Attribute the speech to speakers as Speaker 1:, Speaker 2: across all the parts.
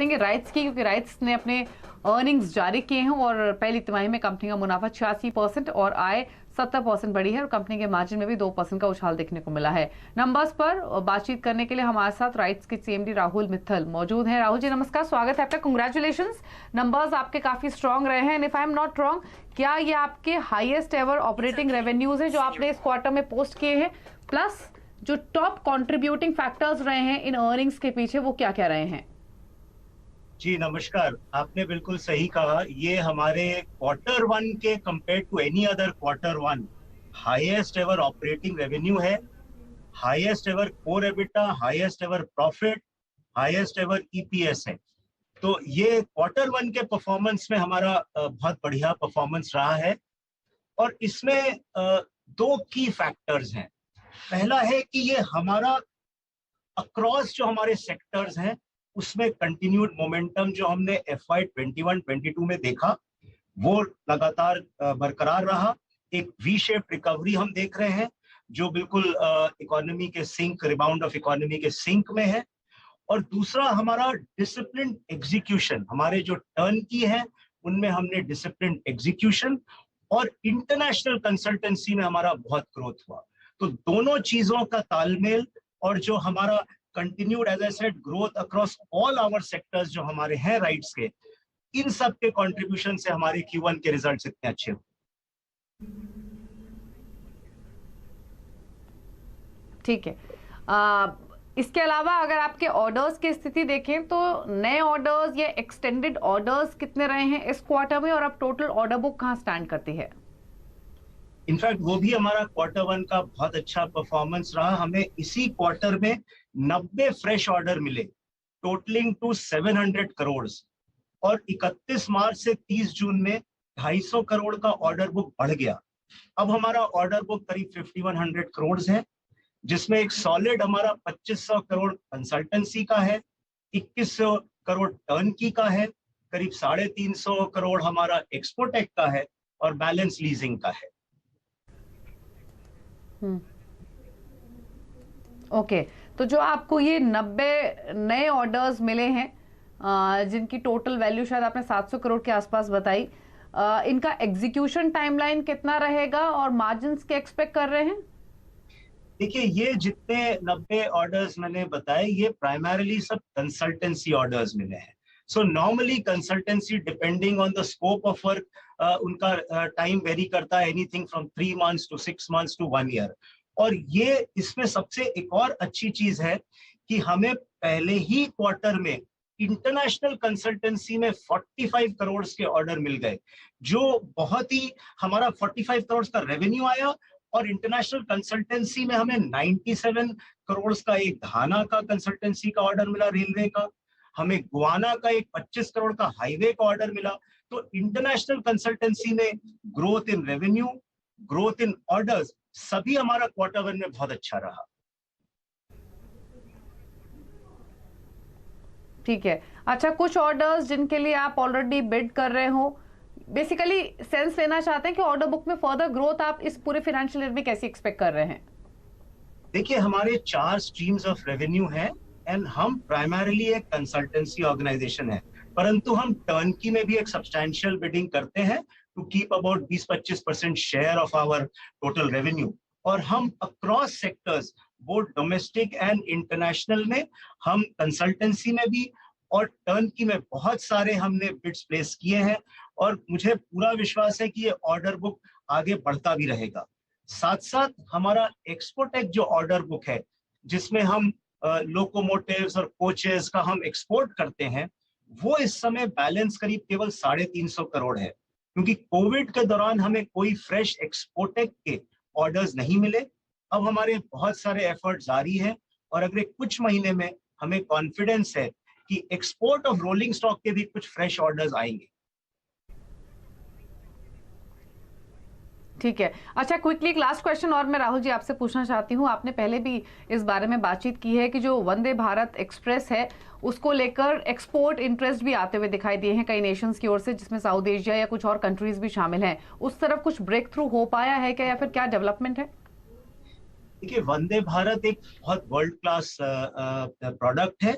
Speaker 1: करेंगे राइट्स की, क्योंकि राइट्स ने अपने अर्निंग्स जारी किए हैं और पहली तिमाही में कंपनी का मुनाफा 86% और आय 70% बढ़ी है और कंपनी के मार्जिन में भी 2% का उछाल देखने को मिला है। नंबर्स पर बातचीत करने के लिए हमारे साथ राइट्स के सीएमडी राहुल मित्तल मौजूद हैं। राहुल जी नमस्कार, स्वागत है आपका। कंग्रेचुलेशंस, नंबर्स आपके काफी स्ट्रांग रहे हैं। If I am not wrong, क्या ये आपके हाईएस्ट एवर ऑपरेटिंग रेवेन्यूज हैं जो आपने इस क्वार्टर में पोस्ट किए हैं, प्लस जो टॉप कंट्रीब्यूटिंग फैक्टर्स रहे हैं इन अर्निंग्स के पीछे वो क्या क्या रहे हैं?
Speaker 2: जी नमस्कार, आपने बिल्कुल सही कहा। ये हमारे क्वार्टर वन के compare to any other quarter one highest ever operating revenue है, highest ever core EBITDA, highest ever profit, highest ever EPS है। तो ये क्वार्टर वन के परफॉर्मेंस में हमारा बहुत बढ़िया परफॉर्मेंस रहा है और इसमें दो की फैक्टर्स हैं। पहला है कि ये हमारा अक्रॉस जो हमारे सेक्टर्स हैं उसमें कंटिन्यूड मोमेंटम जो हमने FY 21-22 में देखा वो लगातार बरकरार रहा। एक वी शेप रिकवरी हम देख रहे हैं जो बिल्कुल इकोनॉमी के सिंक, रिबाउंड ऑफ इकोनॉमी के सिंक में है। और दूसरा हमारा डिसिप्लिन एग्जीक्यूशन, हमारे जो टर्न की है उनमें हमने डिसिप्लिन एग्जीक्यूशन और इंटरनेशनल कंसल्टेंसी में हमारा बहुत ग्रोथ हुआ। तो दोनों चीजों का तालमेल और जो हमारा continued as I said growth across all our sectors जो हमारे हैं राइट्स के, इन सब के कंट्रीब्यूशन से हमारे Q1 के रिजल्ट्स इतने अच्छे हुए।
Speaker 1: ठीक है। इसके अलावा अगर आपके ऑर्डर्स की स्थिति देखें तो नए ऑर्डर्स या एक्सटेंडेड ऑर्डर्स कितने रहे हैं इस क्वार्टर में और अब टोटल ऑर्डर बुक कहां स्टैंड करती है?
Speaker 2: इनफैक्ट वो भी हमारा क्वार्टर वन का बहुत अच्छा परफॉर्मेंस रहा। हमें इसी क्वार्टर में 90 फ्रेश ऑर्डर मिले टोटलिंग टू 700 करोड़ और 31 मार्च से 30 जून में 250 करोड़ का ऑर्डर बुक बढ़ गया। अब हमारा ऑर्डर बुक करीब 5100 करोड़ है, जिसमें एक सॉलिड हमारा 2500 करोड़ कंसल्टेंसी का है, 2100 करोड़ टर्न की का है, करीब 350 करोड़ हमारा एक्सपोर्टेक का है और बैलेंस लीजिंग का है।
Speaker 1: ओके, तो जो आपको ये 90 नए ऑर्डर्स मिले हैं जिनकी टोटल वैल्यू शायद आपने 700 करोड़ के आसपास बताई, इनका एग्जीक्यूशन टाइमलाइन कितना रहेगा और मार्जिन्स क्या एक्सपेक्ट कर रहे हैं?
Speaker 2: देखिए, ये जितने 90 ऑर्डर्स मैंने बताए ये प्राइमरीली सब कंसल्टेंसी ऑर्डर्स मिले हैं। So normally consultancy depending on the scope of work उनका टाइम वेरी करता है, anything from 3 months to 6 months to 1 year। और ये इसमें सबसे एक और अच्छी चीज है कि हमें पहले ही क्वार्टर में इंटरनेशनल कंसल्टेंसी में 45 करोड़ के ऑर्डर मिल गए, जो बहुत ही हमारा 45 करोड़ का रेवेन्यू आया। और इंटरनेशनल कंसल्टेंसी में हमें 97 करोड़ का एक घाना का कंसल्टेंसी का ऑर्डर मिला, रेलवे का। हमें गुआना का एक 25 करोड़ का हाईवे का ऑर्डर मिला। तो इंटरनेशनल कंसल्टेंसी में growth in revenue, growth in orders, सभी हमारा क्वार्टर वन में बहुत अच्छा रहा।
Speaker 1: ठीक है। अच्छा, कुछ ऑर्डर्स जिनके लिए आप ऑलरेडी बिड कर रहे हो, बेसिकली सेंस लेना चाहते हैं कि ऑर्डर बुक में फर्दर ग्रोथ आप इस पूरे फाइनेंशियल ईयर में कैसे एक्सपेक्ट कर रहे हैं?
Speaker 2: देखिए, हमारे 4 स्ट्रीम्स ऑफ रेवेन्यू हैं एंड हम प्राइमरीली एक कंसल्टेंसी ऑर्गेनाइजेशन है, परंतु हम टर्नकी में भी एक सब्सटैंशियल बिडिंग करते हैं to keep about 20-25% share of our total revenue. और हम across sectors both domestic and international में, हम कंसल्टेंसी में भी और टर्नकी में बहुत सारे हमने बिड्स प्लेस किए हैं और मुझे पूरा विश्वास है कि ये ऑर्डर बुक आगे बढ़ता भी रहेगा। साथ साथ हमारा एक्सपोर्टेक जो ऑर्डर बुक है, जिसमें हम लोकोमोटिव्स और कोचेस का हम एक्सपोर्ट करते हैं, वो इस समय बैलेंस करीब केवल 350 करोड़ है, क्योंकि कोविड के दौरान हमें कोई फ्रेश एक्सपोर्टेक के ऑर्डर्स नहीं मिले। अब हमारे बहुत सारे एफर्ट जारी हैं और अगले कुछ महीने में हमें कॉन्फिडेंस है कि एक्सपोर्ट ऑफ रोलिंग स्टॉक के भी कुछ फ्रेश ऑर्डर्स आएंगे।
Speaker 1: ठीक है। अच्छा, क्विकली एक लास्ट क्वेश्चन और मैं राहुल जी आपसे पूछना चाहती हूँ। आपने पहले भी इस बारे में बातचीत की है कि जो वंदे भारत एक्सप्रेस है उसको लेकर एक्सपोर्ट इंटरेस्ट भी आते हुए दिखाई दिए हैं कई नेशंस की ओर से, जिसमें साउथ एशिया या कुछ और कंट्रीज भी शामिल हैं। उस तरफ कुछ ब्रेक थ्रू हो पाया है क्या, या फिर क्या डेवलपमेंट है?
Speaker 2: देखिए, वंदे भारत एक बहुत वर्ल्ड क्लास प्रोडक्ट है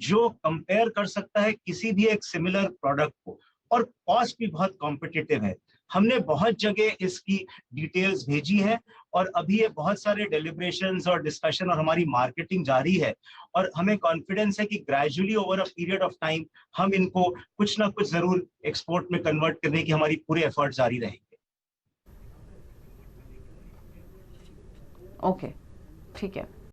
Speaker 2: जो कंपेयर कर सकता है किसी भी एक सिमिलर प्रोडक्ट को, और कॉस्ट भी बहुत कॉम्पिटिटिव है। हमने बहुत जगह इसकी डिटेल्स भेजी है और अभी ये बहुत सारे डेलिब्रेशंस और डिस्कशन और हमारी मार्केटिंग जारी है, और हमें कॉन्फिडेंस है कि gradually over a period of time हम इनको कुछ ना कुछ जरूर एक्सपोर्ट में कन्वर्ट करने की हमारी पूरे एफर्ट जारी रहेंगे।
Speaker 1: ओके, ठीक है।